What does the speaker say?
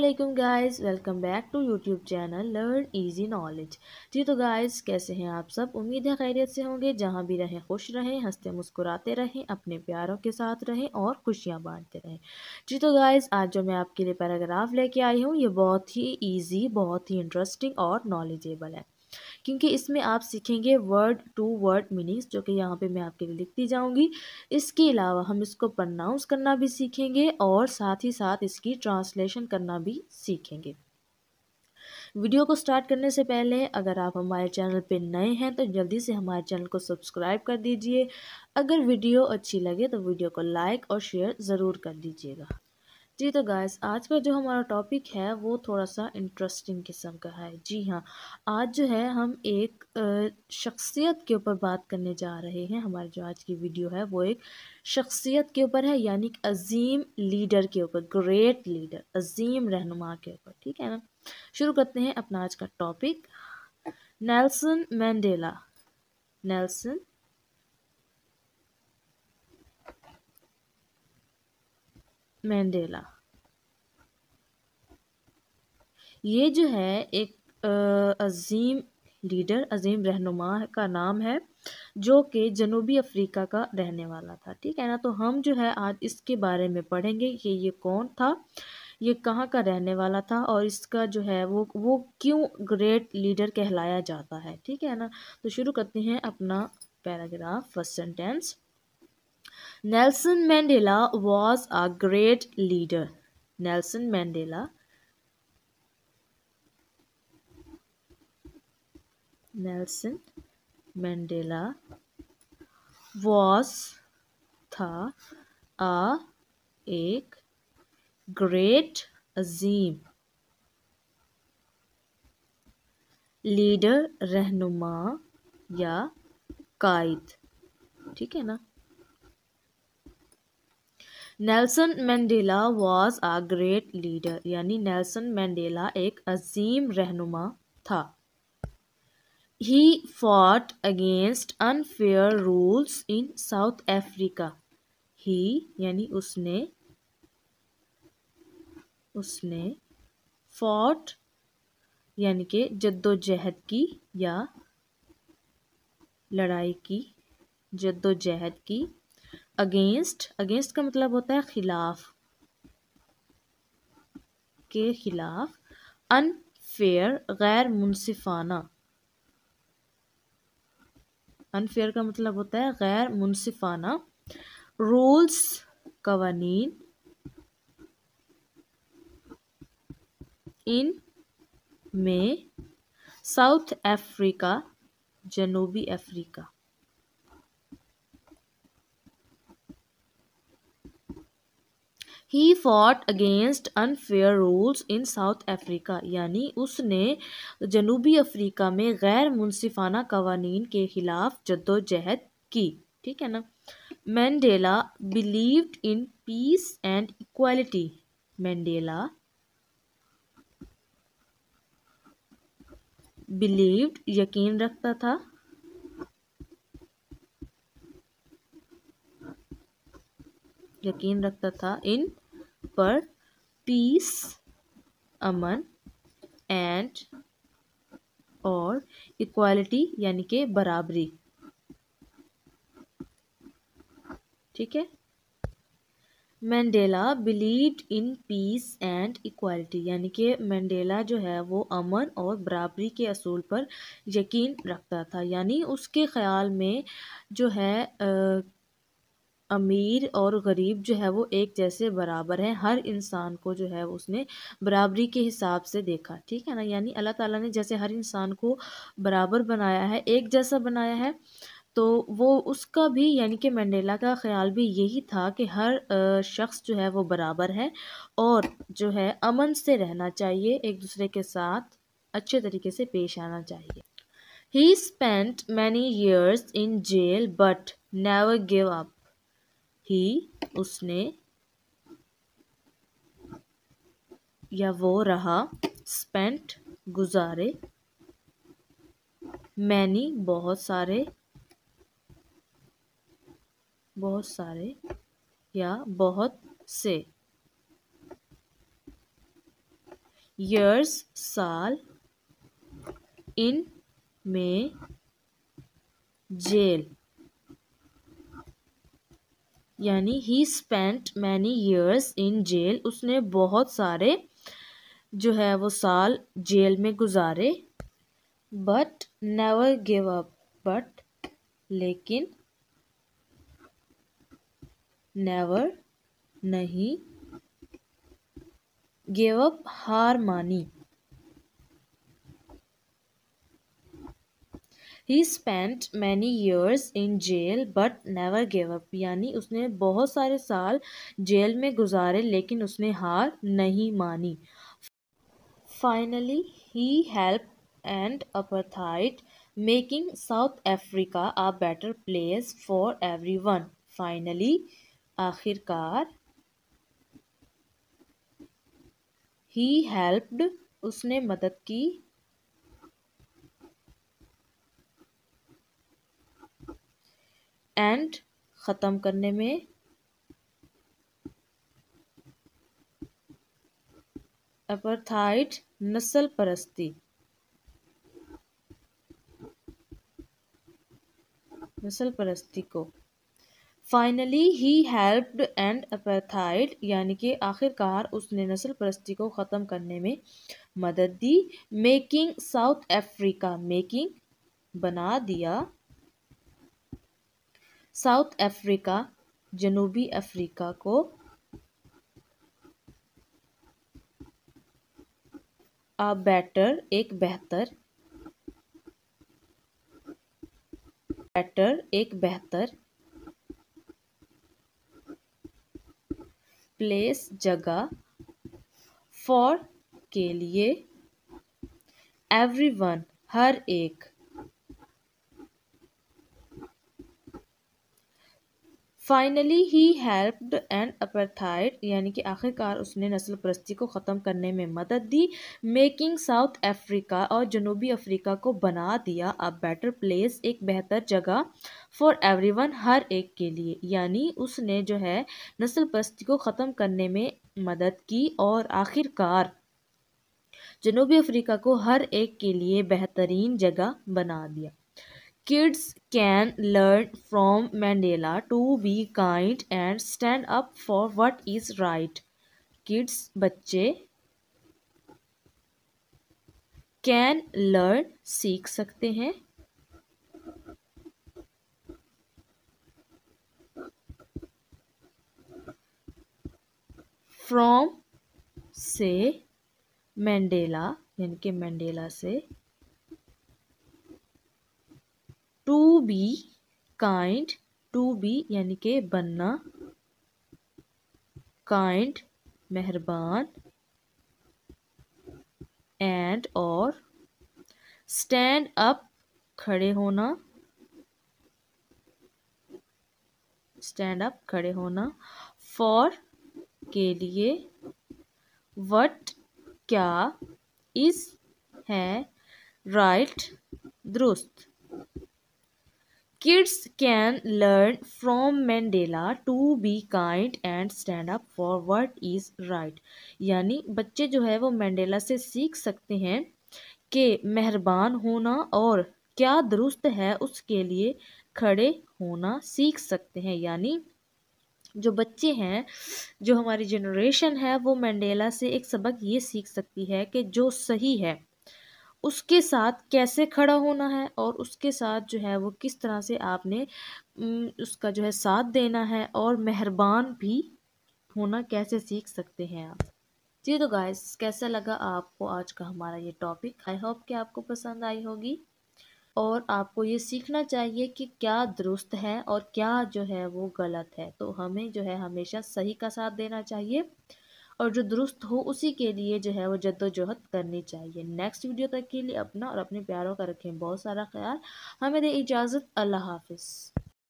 वालेकुम guys, welcome back to YouTube channel learn easy knowledge. जी तो गाइस, कैसे हैं आप सब? उम्मीद है खैरियत से होंगे। जहां भी रहें खुश रहें, हंसते मुस्कुराते रहें, अपने प्यारों के साथ रहें और खुशियां बांटते रहें। जी तो गाइस, आज जो मैं आपके लिए पैराग्राफ लेके आई हूँ, ये बहुत ही ईजी, बहुत ही इंटरेस्टिंग और नॉलेजेबल है, क्योंकि इसमें आप सीखेंगे वर्ड टू वर्ड मीनिंग्स, जो कि यहाँ पे मैं आपके लिए लिखती जाऊंगी। इसके अलावा हम इसको प्रोनाउंस करना भी सीखेंगे और साथ ही साथ इसकी ट्रांसलेशन करना भी सीखेंगे। वीडियो को स्टार्ट करने से पहले अगर आप हमारे चैनल पे नए हैं तो जल्दी से हमारे चैनल को सब्सक्राइब कर दीजिए। अगर वीडियो अच्छी लगे तो वीडियो को लाइक और शेयर ज़रूर कर दीजिएगा। जी तो गाइस, आज का जो हमारा टॉपिक है वो थोड़ा सा इंटरेस्टिंग किस्म का है। जी हाँ, आज जो है हम एक शख्सियत के ऊपर बात करने जा रहे हैं। हमारी जो आज की वीडियो है वो एक शख्सियत के ऊपर है, यानी कि अजीम लीडर के ऊपर, ग्रेट लीडर, अजीम रहनुमा के ऊपर। ठीक है ना, शुरू करते हैं अपना आज का topic. Nelson mandala. Nelson mandala ये जो है एक अजीम लीडर, अजीम रहनुमा का नाम है, जो कि जनूबी अफ्रीका का रहने वाला था। ठीक है ना, तो हम जो है आज इसके बारे में पढ़ेंगे कि ये कौन था, ये कहाँ का रहने वाला था और इसका जो है वो क्यों ग्रेट लीडर कहलाया जाता है। ठीक है ना, तो शुरू करते हैं अपना paragraph. First sentence, Nelson mandala was a great leader. Nelson mandala Nelson mandala was था आ एक ग्रेट, अजीम लीडर, रहनुमा या कायद। ठीक है ना, Nelson mandala was a great leader, यानी नेल्सन मैंडेला एक अजीम रहनुमा था। He fought against unfair rules in South Africa. He यानी उसने fought यानी कि जद्दोजहद की या लड़ाई की, जद्दोजहद की। अगेंस्ट का मतलब होता है खिलाफ, के खिलाफ। अनफेयर गैर मुनसिफाना, अनफेयर का मतलब होता है गैर मुनसिफाना। रूल्स कवानीन, इन में साउथ अफ्रीका जनूबी Africa. He fought against unfair rules in South Africa, यानी उसने जनूबी अफ्रीका में गैर मुनसिफाना कवानीन के खिलाफ जद्दोजहद की। ठीक है ना, mandala believed in peace and equality. Mandala believed यकीन रखता था, इन पर, पीस अमन, एंड और इक्वालिटी यानी कि बराबरी। ठीक है, mandala believed in peace and equality, यानी कि मैंडेला जो है वो अमन और बराबरी के असूल पर यकीन रखता था। यानी उसके ख्याल में जो है अमीर और गरीब जो है वो एक जैसे बराबर हैं। हर इंसान को जो है उसने बराबरी के हिसाब से देखा। ठीक है ना, यानी अल्लाह ताला ने जैसे हर इंसान को बराबर बनाया है, एक जैसा बनाया है, तो वो उसका भी यानी कि मैंडेला का ख्याल भी यही था कि हर शख्स जो है वो बराबर है और जो है अमन से रहना चाहिए, एक दूसरे के साथ अच्छे तरीके से पेश आना चाहिए। He spent many years in jail but never gave up. ही उसने या वो रहा, स्पेंट गुजारे, मैनी बहुत सारे या बहुत से, years साल, in में jail यानी he spent many years in jail, उसने बहुत सारे जो है वो साल जेल में गुजारे। but never give up, but लेकिन, never नहीं, give up हार मानी। He spent many years in jail but never gave up, यानी उसने बहुत सारे साल जेल में गुजारे लेकिन उसने हार नहीं मानी। Finally, he helped end apartheid, making South Africa a better place for everyone. Finally, आखिरकार, he helped उसने मदद की, एंड ख़त्म करने में, अपार्थाइड नस्ल परस्ती, नस्ल परस्ती को। Finally he helped and apartheid यानी कि आखिरकार उसने नस्ल परस्ती को ख़त्म करने में मदद दी। मेकिंग साउथ अफ्रीका, मेकिंग बना दिया, साउथ अफ्रीका जनूबी अफ्रीका को, आ बेटर एक बेहतर, बेटर एक बेहतर, प्लेस जगह, फॉर के लिए, एवरीवन हर एक, finally he helped and apartheid यानी कि आखिरकार उसने नस्ल परस्ती को ख़त्म करने में मदद दी। मेकिंग साउथ अफ्रीका और जनूबी अफ्रीका को बना दिया अ बेटर प्लेस एक बेहतर जगह, फॉर एवरीवन हर एक के लिए, यानी उसने जो है नस्ल परस्ती को ख़त्म करने में मदद की और आखिरकार जनूबी अफ्रीका को हर एक के लिए बेहतरीन जगह बना दिया। Kids can learn from Mandela to be kind and stand up for what is right. Kids बच्चे can learn सीख सकते हैं, from से, Mandela यानी कि मंडेला से, to be kind, to be यानी कि बनना, काइंड मेहरबान, एंड और, स्टैंड अप खड़े होना, स्टैंड अप खड़े होना, फॉर के लिए, वट क्या, इज है, राइट दुरुस्त। Kids can learn from Mandela to be kind and stand up for what is right. यानी बच्चे जो है वो मंडेला से सीख सकते हैं कि मेहरबान होना और क्या दुरुस्त है उसके लिए खड़े होना सीख सकते हैं। यानी जो बच्चे हैं, जो हमारी जनरेशन है, वो मंडेला से एक सबक ये सीख सकती है कि जो सही है उसके साथ कैसे खड़ा होना है और उसके साथ जो है वो किस तरह से आपने उसका जो है साथ देना है और मेहरबान भी होना कैसे सीख सकते हैं आप। जी तो गाइस, कैसा लगा आपको आज का हमारा ये टॉपिक? आई होप कि आपको पसंद आई होगी और आपको ये सीखना चाहिए कि क्या दुरुस्त है और क्या जो है वो गलत है। तो हमें जो है हमेशा सही का साथ देना चाहिए और जो दुरुस्त हो उसी के लिए जो है वो जद्दोजहद करनी चाहिए। नेक्स्ट वीडियो तक के लिए अपना और अपने प्यारों का रखें बहुत सारा ख्याल। हमें दे इजाज़त। अल्लाह हाफिज़।